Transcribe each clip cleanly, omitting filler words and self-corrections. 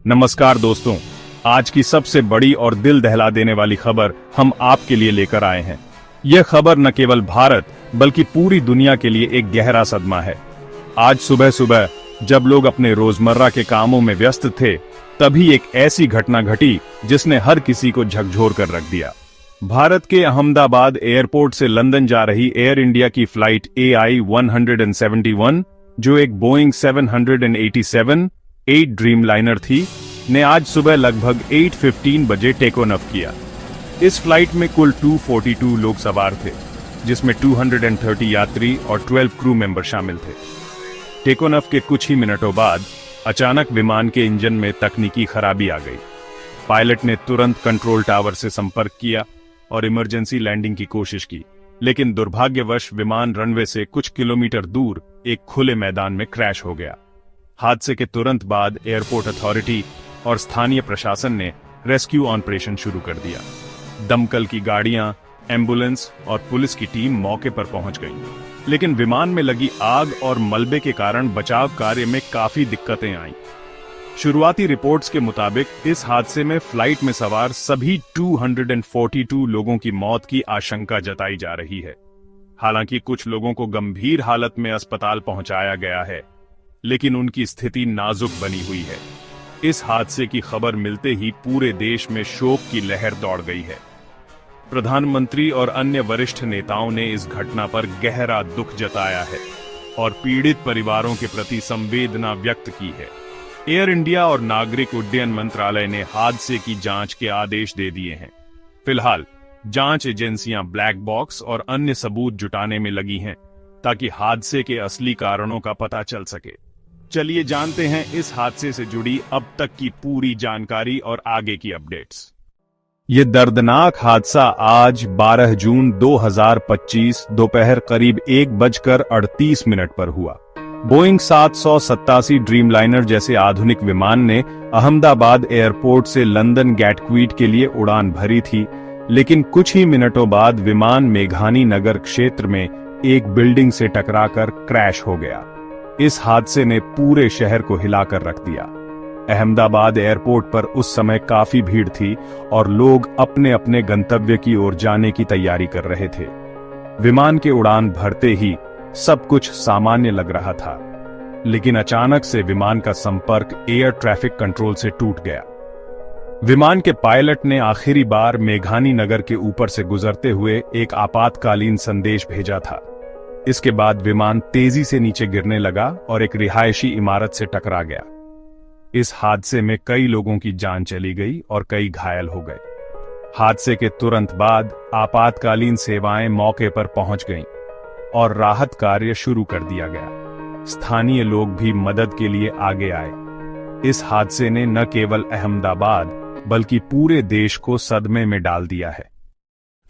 नमस्कार दोस्तों, आज की सबसे बड़ी और दिल दहला देने वाली खबर हम आपके लिए लेकर आए हैं। यह खबर न केवल भारत बल्कि पूरी दुनिया के लिए एक गहरा सदमा है। आज सुबह सुबह जब लोग अपने रोजमर्रा के कामों में व्यस्त थे, तभी एक ऐसी घटना घटी जिसने हर किसी को झकझोर कर रख दिया। भारत के अहमदाबाद एयरपोर्ट से लंदन जा रही एयर इंडिया की फ्लाइट AI-171, जो एक बोइंग 787-8 ड्रीमलाइनर थी, ने आज सुबह लगभग 8:15 बजे टेक ऑफ किया। इस फ्लाइट में कुल 242 लोग सवार थे, जिसमें 230 यात्री और 12 क्रू मेंबर शामिल थे। टेक ऑफ के कुछ ही मिनटों बाद अचानक विमान के इंजन में तकनीकी खराबी आ गई। पायलट ने तुरंत कंट्रोल टावर से संपर्क किया और इमरजेंसी लैंडिंग की कोशिश की, लेकिन दुर्भाग्यवश विमान रनवे से कुछ किलोमीटर दूर एक खुले मैदान में क्रैश हो गया। हादसे के तुरंत बाद एयरपोर्ट अथॉरिटी और स्थानीय प्रशासन ने रेस्क्यू ऑपरेशन शुरू कर दिया। दमकल की गाड़ियां, एम्बुलेंस और पुलिस की टीम मौके पर पहुंच गई, लेकिन विमान में लगी आग और मलबे के कारण बचाव कार्य में काफी दिक्कतें आईं। शुरुआती रिपोर्ट्स के मुताबिक इस हादसे में फ्लाइट में सवार सभी 242 लोगों की मौत की आशंका जताई जा रही है। हालांकि कुछ लोगों को गंभीर हालत में अस्पताल पहुंचाया गया है, लेकिन उनकी स्थिति नाजुक बनी हुई है। इस हादसे की खबर मिलते ही पूरे देश में शोक की लहर दौड़ गई है। प्रधानमंत्री और अन्य वरिष्ठ नेताओं ने इस घटना पर गहरा दुख जताया है और पीड़ित परिवारों के प्रति संवेदना व्यक्त की है। एयर इंडिया और नागरिक उड्डयन मंत्रालय ने हादसे की जांच के आदेश दे दिए हैं। फिलहाल जांच एजेंसियां ब्लैक बॉक्स और अन्य सबूत जुटाने में लगी हैं, ताकि हादसे के असली कारणों का पता चल सके। चलिए जानते हैं इस हादसे से जुड़ी अब तक की पूरी जानकारी और आगे की अपडेट्स। ये दर्दनाक हादसा आज 12 जून 2025 दोपहर करीब 1:38 पर हुआ। बोइंग 787 ड्रीमलाइनर जैसे आधुनिक विमान ने अहमदाबाद एयरपोर्ट से लंदन गैटक्वीट के लिए उड़ान भरी थी, लेकिन कुछ ही मिनटों बाद विमान मेघानी नगर क्षेत्र में एक बिल्डिंग से टकराकर क्रैश हो गया। इस हादसे ने पूरे शहर को हिलाकर रख दिया। अहमदाबाद एयरपोर्ट पर उस समय काफी भीड़ थी और लोग अपने अपने गंतव्य की ओर जाने की तैयारी कर रहे थे। विमान के उड़ान भरते ही सब कुछ सामान्य लग रहा था, लेकिन अचानक से विमान का संपर्क एयर ट्रैफिक कंट्रोल से टूट गया। विमान के पायलट ने आखिरी बार मेघानी नगर के ऊपर से गुजरते हुए एक आपातकालीन संदेश भेजा था। इसके बाद विमान तेजी से नीचे गिरने लगा और एक रिहायशी इमारत से टकरा गया। इस हादसे में कई लोगों की जान चली गई और कई घायल हो गए। हादसे के तुरंत बाद आपातकालीन सेवाएं मौके पर पहुंच गईं और राहत कार्य शुरू कर दिया गया। स्थानीय लोग भी मदद के लिए आगे आए। इस हादसे ने न केवल अहमदाबाद बल्कि पूरे देश को सदमे में डाल दिया है।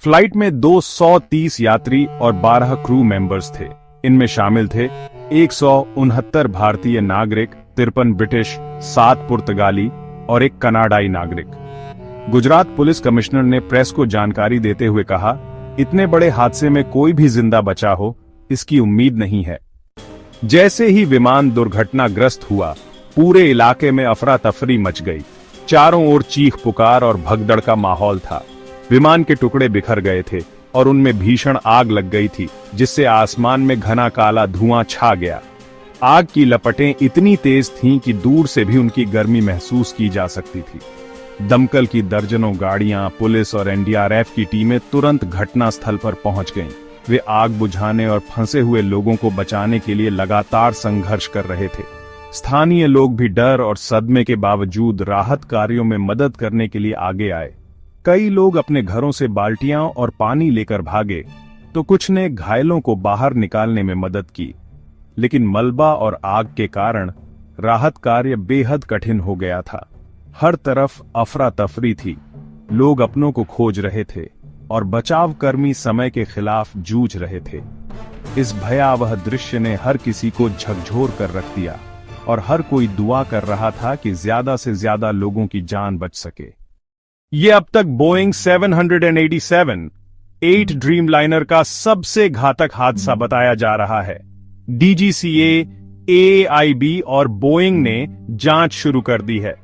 फ्लाइट में 230 यात्री और 12 क्रू मेंबर्स थे। इनमें शामिल थे 169 भारतीय नागरिक, 53 ब्रिटिश, 7 पुर्तगाली और एक कनाडाई नागरिक। गुजरात पुलिस कमिश्नर ने प्रेस को जानकारी देते हुए कहा, इतने बड़े हादसे में कोई भी जिंदा बचा हो, इसकी उम्मीद नहीं है। जैसे ही विमान दुर्घटनाग्रस्त हुआ, पूरे इलाके में अफरा तफरी मच गई। चारों ओर चीख पुकार और भगदड़ का माहौल था। विमान के टुकड़े बिखर गए थे और उनमें भीषण आग लग गई थी, जिससे आसमान में घना काला धुआं छा गया। आग की लपटें इतनी तेज थीं कि दूर से भी उनकी गर्मी महसूस की जा सकती थी। दमकल की दर्जनों गाड़ियां, पुलिस और NDRF की टीमें तुरंत घटनास्थल पर पहुंच गईं। वे आग बुझाने और फंसे हुए लोगों को बचाने के लिए लगातार संघर्ष कर रहे थे। स्थानीय लोग भी डर और सदमे के बावजूद राहत कार्यों में मदद करने के लिए आगे आए। कई लोग अपने घरों से बाल्टियां और पानी लेकर भागे, तो कुछ ने घायलों को बाहर निकालने में मदद की, लेकिन मलबा और आग के कारण राहत कार्य बेहद कठिन हो गया था। हर तरफ अफरा तफरी थी। लोग अपनों को खोज रहे थे और बचाव कर्मी समय के खिलाफ जूझ रहे थे। इस भयावह दृश्य ने हर किसी को झकझोर कर रख दिया और हर कोई दुआ कर रहा था कि ज्यादा से ज्यादा लोगों की जान बच सके। ये अब तक बोइंग 787-8 ड्रीमलाइनर का सबसे घातक हादसा बताया जा रहा है। DGCA, AAIB और बोइंग ने जांच शुरू कर दी है।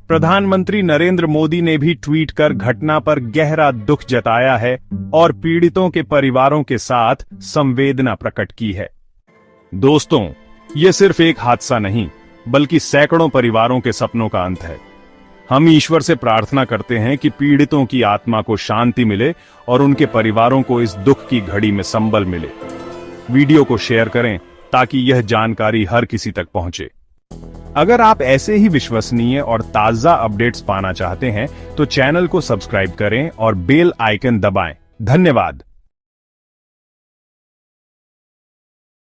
प्रधानमंत्री नरेंद्र मोदी ने भी ट्वीट कर घटना पर गहरा दुख जताया है और पीड़ितों के परिवारों के साथ संवेदना प्रकट की है। दोस्तों, ये सिर्फ एक हादसा नहीं, बल्कि सैकड़ों परिवारों के सपनों का अंत है। हम ईश्वर से प्रार्थना करते हैं कि पीड़ितों की आत्मा को शांति मिले और उनके परिवारों को इस दुख की घड़ी में संबल मिले। वीडियो को शेयर करें ताकि यह जानकारी हर किसी तक पहुंचे। अगर आप ऐसे ही विश्वसनीय और ताजा अपडेट्स पाना चाहते हैं तो चैनल को सब्सक्राइब करें और बेल आइकन दबाएं। धन्यवाद।